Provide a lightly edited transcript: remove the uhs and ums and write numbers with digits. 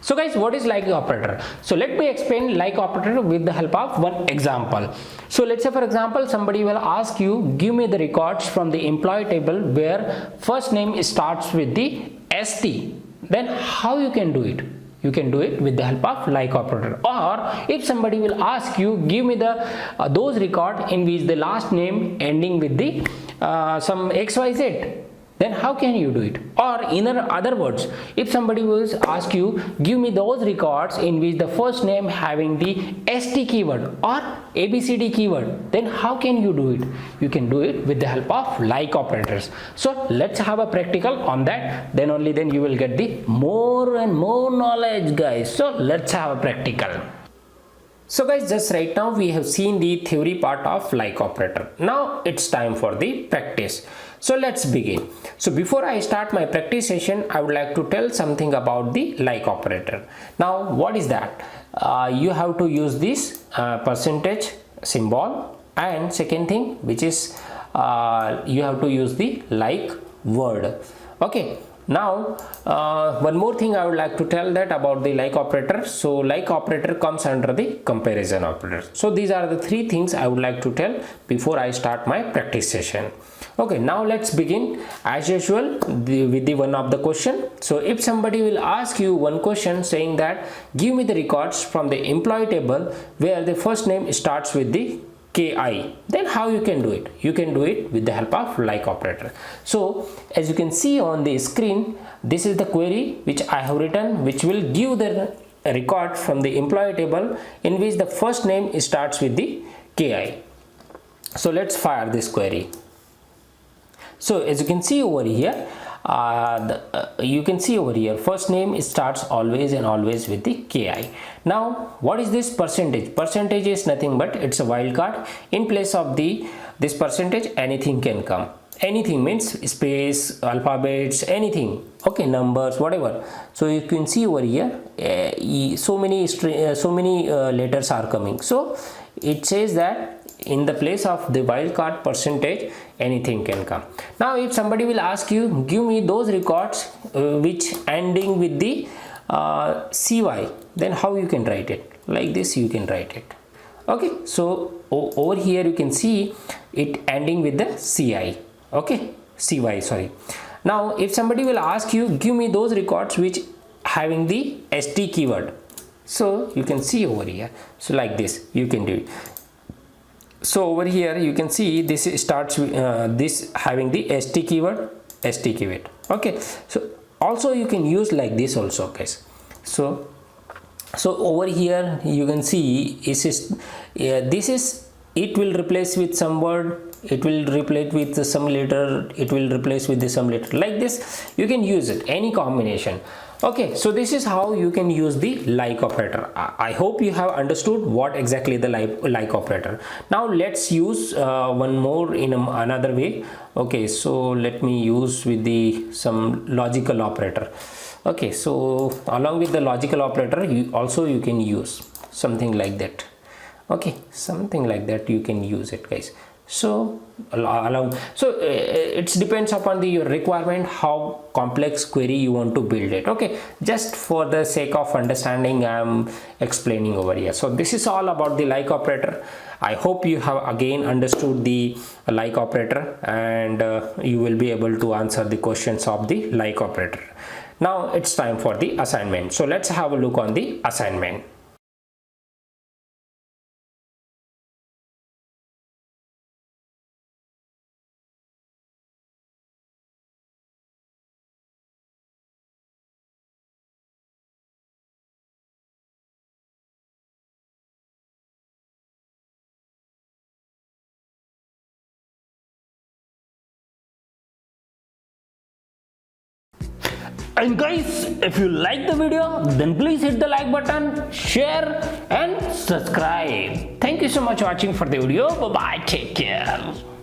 So guys, what is like operator? So let me explain like operator with the help of one example. So let's say for example, somebody will ask you, give me the records from the employee table where first name starts with the ST. Then how you can do it? You can do it with the help of like operator. Or if somebody will ask you, give me the those record in which the last name ending with the some XYZ, then how can you do it? Or in other words, if somebody will ask you, give me those records in which the first name having the ST keyword or ABCD keyword, then how can you do it? You can do it with the help of like operators. So let's have a practical on that, then only then you will get the more and more knowledge, guys. So let's have a practical. So guys, just right now we have seen the theory part of like operator. Now it's time for the practice. So let's begin. So before I start my practice session, I would like to tell something about the like operator. Now what is that? You have to use this percentage symbol, and second thing which is you have to use the like word. Okay. Now one more thing I would like to tell that about the like operator. So like operator comes under the comparison operator. So these are the three things I would like to tell before I start my practice session. Okay, now let's begin as usual with the one of the question. So if somebody will ask you one question saying that give me the records from the employee table where the first name starts with the KI, then how you can do it? You can do it with the help of like operator. So as you can see on the screen, this is the query which I have written, which will give the record from the employee table in which the first name starts with the KI. So let's fire this query. So as you can see over here, first name starts always and always with the KI. Now what is this percentage? Percentage is nothing but it's a wildcard. In place of this percentage, anything can come. Anything means space, alphabets, anything. Okay, numbers, whatever. So you can see over here, so many letters are coming. So it says that in the place of the wildcard percentage, anything can come. Now if somebody will ask you, give me those records which ending with the CY, then how you can write it? Like this you can write it. Okay, so over here you can see it ending with the CI. Okay, CY, sorry. Now if somebody will ask you, give me those records which having the ST keyword, so you can see over here, so like this you can do it. So over here you can see this starts with this having the ST keyword. Okay, so also you can use like this also, guys. So over here you can see it will replace with some word, it will replace with some letter, it will replace with some letter, like this you can use it, any combination. Okay, so this is how you can use the like operator. I hope you have understood what exactly the like operator. Now let's use one more in another way. Okay, so let me use with the some logical operator. Okay, so along with the logical operator, you can use something like that. Okay, something like that you can use it, guys. So it depends upon your requirement how complex query you want to build it. Okay, just for the sake of understanding I am explaining over here. So this is all about the like operator. I hope you have again understood the like operator, and you will be able to answer the questions of the like operator. Now it's time for the assignment. So let's have a look on the assignment. And guys, if you like the video, then please hit the like button, share and subscribe. Thank you so much for watching for the video. Bye bye, take care.